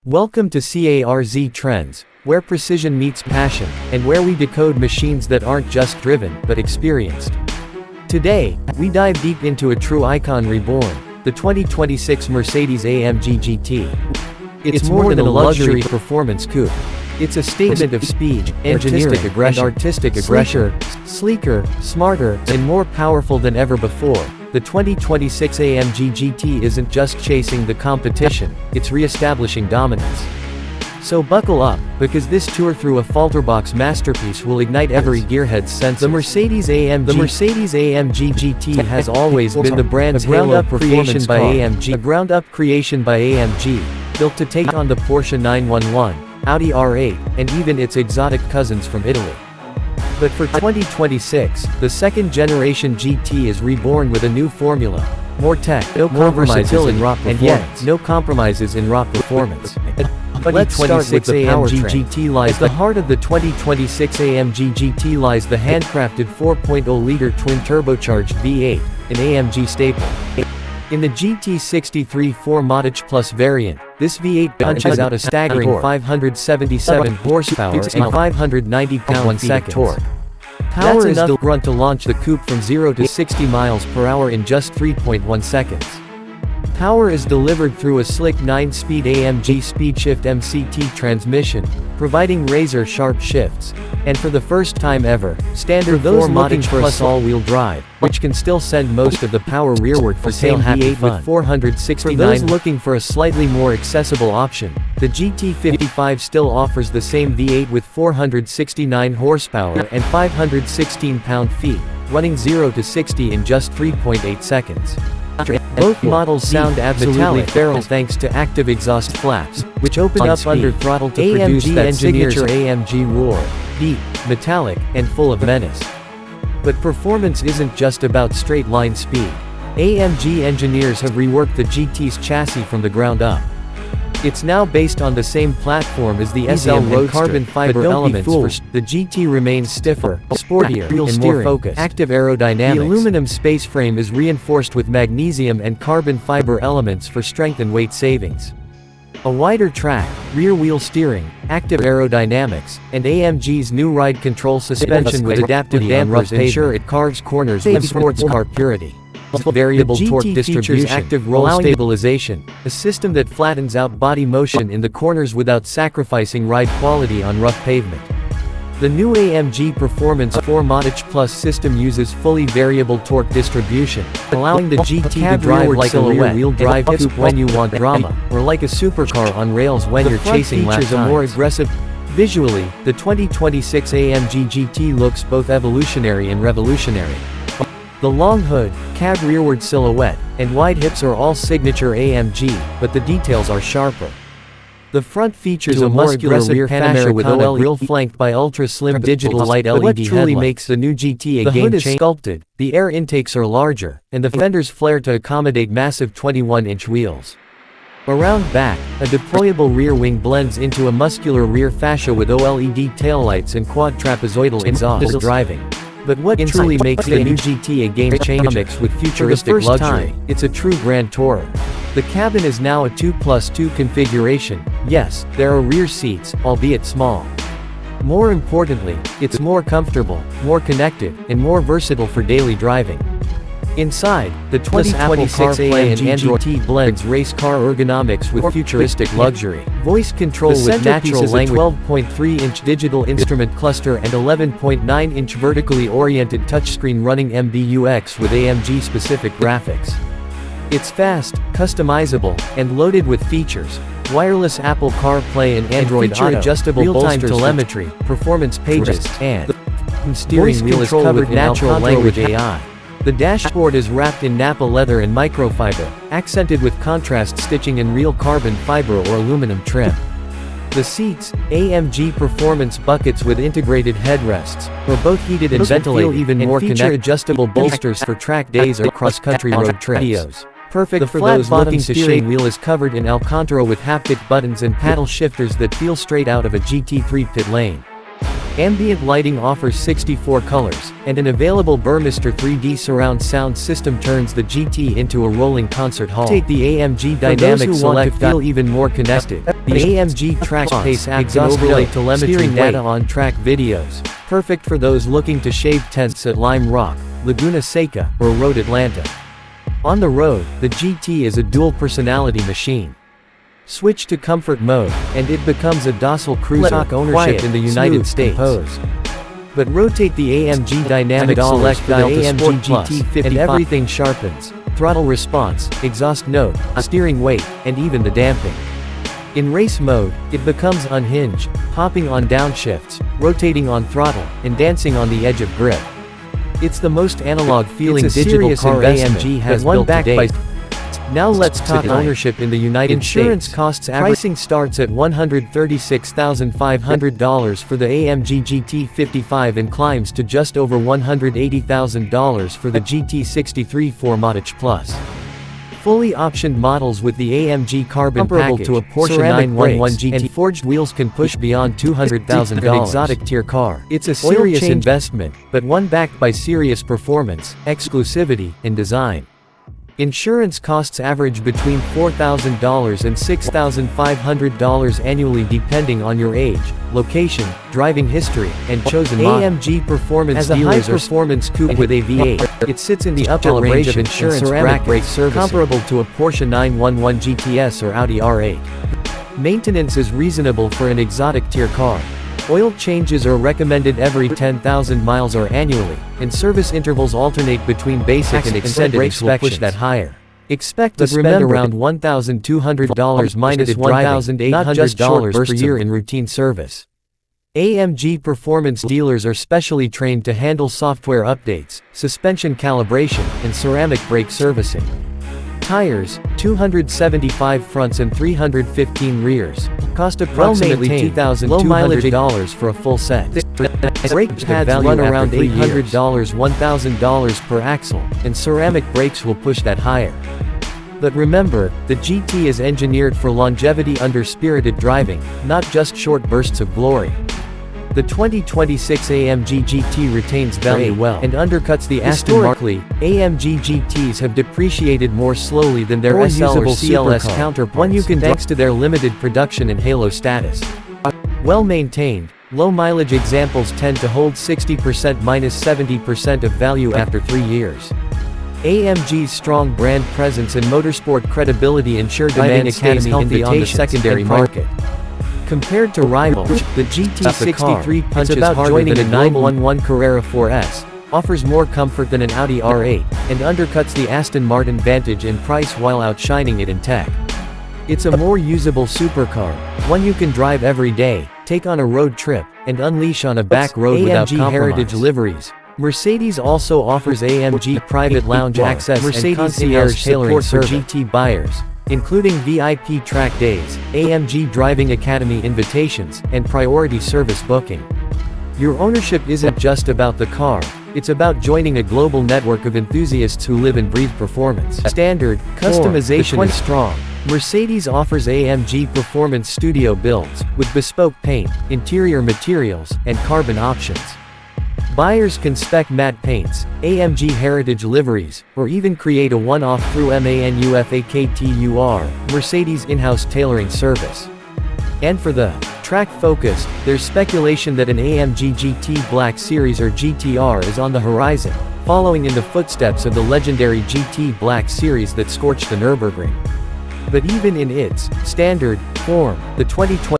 Welcome to Carz Trends, where precision meets passion, and where we decode machines that aren't just driven, but experienced. Today, we dive deep into a true icon reborn, the 2026 Mercedes AMG GT. It's more than a luxury performance coupe. It's a statement of speed, engineering, and artistic aggression. Sleeker, smarter, and more powerful than ever before, the 2026 AMG GT isn't just chasing the competition, it's re-establishing dominance. So buckle up, because this tour through a falterbox masterpiece will ignite every gearhead's sense. The Mercedes AMG GT has always been the brand's ground-up creation by AMG. A ground-up creation by AMG, built to take on the Porsche 911, Audi R8, and even its exotic cousins from Italy. But for 2026, the second-generation GT is reborn with a new formula. More tech, no compromises in raw performance. And yet, no compromises in raw performance. Let's start with the AMG GT lies. At the heart of the 2026 AMG GT lies the handcrafted 4.0-liter twin-turbocharged V8, an AMG staple. In the GT63 4MATIC Plus variant, this V8 punches out a staggering 577 horsepower and 590 pound-feet of torque. Power is enough grunt to launch the coupe from 0 to 60 miles per hour in just 3.1 seconds. Power is delivered through a slick 9-speed AMG SpeedShift MCT transmission, providing razor-sharp shifts. And for the first time ever, standard 4MATIC Plus all-wheel drive, which can still send most of the power rearward for tail-happy fun. With 469. For those looking for a slightly more accessible option, the GT55 still offers the same V8 with 469 horsepower and 516 pound-feet, running 0 to 60 in just 3.8 seconds. Both models sound absolutely feral thanks to active exhaust flaps, which open up under throttle to produce that signature AMG roar, deep, metallic, and full of menace. But performance isn't just about straight-line speed. AMG engineers have reworked the GT's chassis from the ground up. It's now based on the same platform as the SL Roadster, carbon fiber elements. The GT remains stiffer, sportier, and more focused. Active aerodynamics. The aluminum space frame is reinforced with magnesium and carbon fiber elements for strength and weight savings. A wider track, rear-wheel steering, active aerodynamics, and AMG's new ride control suspension with adaptive dampers ensure it carves corners with sports car purity. Variable torque distribution, active roll stabilization, a system that flattens out body motion in the corners without sacrificing ride quality on rough pavement. The new AMG Performance 4MATIC Plus system uses fully variable torque distribution, allowing the GT to drive like a rear-wheel drive coupe when you want drama, or like a supercar on rails when you're chasing lap times. A more aggressive. Visually, the 2026 AMG GT looks both evolutionary and revolutionary. The long hood, cab rearward silhouette, and wide hips are all signature AMG, but the details are sharper. The front features a muscular rear fascia with OLED grille flanked by ultra-slim digital light LED headlights. What truly makes the new GT a game changer? The hood is sculpted, the air intakes are larger, and the fenders flare to accommodate massive 21-inch wheels. Around back, a deployable rear wing blends into a muscular rear fascia with OLED taillights and quad trapezoidal exhaust driving. But what truly makes the new GT a game changer with futuristic luxury? It's a true grand tourer. The cabin is now a 2+2 configuration. Yes, there are rear seats, albeit small. More importantly, it's more comfortable, more connected, and more versatile for daily driving. Inside, the 2026 AMG GT blends race car ergonomics with futuristic luxury. Voice control with natural language, 12.3-inch digital instrument cluster and 11.9-inch vertically oriented touchscreen running MBUX with AMG-specific graphics. It's fast, customizable, and loaded with features: wireless Apple CarPlay and Android Auto, adjustable real-time telemetry, performance pages, and steering wheel is covered with natural language AI. The dashboard is wrapped in Nappa leather and microfiber, accented with contrast stitching and real carbon fiber or aluminum trim. The seats, AMG Performance buckets with integrated headrests, are both heated and ventilated, even more feature adjustable bolsters for track days or cross-country road trips. Perfect for those looking to steering wheel is covered in Alcantara with haptic buttons and paddle shifters that feel straight out of a GT3 pit lane. Ambient lighting offers 64 colors, and an available Burmester 3D surround sound system turns the GT into a rolling concert hall. Take the AMG Dynamic Select to feel even more connected. The AMG Track Pace app can overlay telemetry data on track videos, perfect for those looking to shave tents at Lime Rock, Laguna Seca, or Road Atlanta. On the road, the GT is a dual-personality machine. Switch to comfort mode, and it becomes a docile cruiser, ownership in the United States. But rotate the AMG Dynamic Select dial to Sport Plus, and everything sharpens. Throttle response, exhaust note, steering weight, and even the damping. In race mode, it becomes unhinged, hopping on downshifts, rotating on throttle, and dancing on the edge of grip. It's the most analog-feeling digital car AMG has built to date. Now let's talk ownership in the United States. Insurance costs pricing starts at $136,500 for the AMG GT55 and climbs to just over $180,000 for the GT63 4MATIC Plus. Fully optioned models with the AMG Carbon package, to a Porsche 911 GT and forged wheels can push beyond $200,000. An exotic tier car. It's a serious investment, but one backed by serious performance, exclusivity, and design. Insurance costs average between $4,000 and $6,500 annually depending on your age, location, driving history, and chosen model. AMG Performance as a high-performance coupe with a V8, it sits in the upper range of insurance brackets, comparable to a Porsche 911 GTS or Audi R8. Maintenance is reasonable for an exotic tier car. Oil changes are recommended every 10,000 miles or annually, and service intervals alternate between basic and extended inspections. Will push that higher. Expect to spend around $1,200 minus $1,800 per year in routine service. AMG Performance dealers are specially trained to handle software updates, suspension calibration, and ceramic brake servicing. Tires, 275 fronts and 315 rears. Cost approximately $2,200 for a full set. Brake pads run around $800, $1,000 per axle, and ceramic brakes will push that higher. But remember, the GT is engineered for longevity under spirited driving, not just short bursts of glory. The 2026 AMG GT retains value well and undercuts the Aston Martin. AMG GTs have depreciated more slowly than their SL or CLS counterparts, thanks to their limited production and halo status. Well-maintained, low-mileage examples tend to hold 60% minus 70% of value after 3 years. AMG's strong brand presence and motorsport credibility ensure Driving Academy on the secondary market. Compared to rivals, the GT63 punches harder than a 911 Carrera 4S, offers more comfort than an Audi R8, and undercuts the Aston Martin Vantage in price while outshining it in tech. It's a more usable supercar, one you can drive every day, take on a road trip, and unleash on a back road without compromise. Heritage liveries. Mercedes also offers AMG private lounge access and concierge tailoring for GT buyers, including VIP track days, AMG Driving Academy invitations, and priority service booking. Your ownership isn't just about the car, it's about joining a global network of enthusiasts who live and breathe performance. Standard customization is strong. Mercedes offers AMG Performance studio builds, with bespoke paint, interior materials, and carbon options. Buyers can spec matte paints, AMG heritage liveries, or even create a one-off through MANUFACTUR, Mercedes in-house tailoring service. And for the track-focused, there's speculation that an AMG GT Black Series or GTR is on the horizon, following in the footsteps of the legendary GT Black Series that scorched the Nürburgring. But even in its standard form, the 2020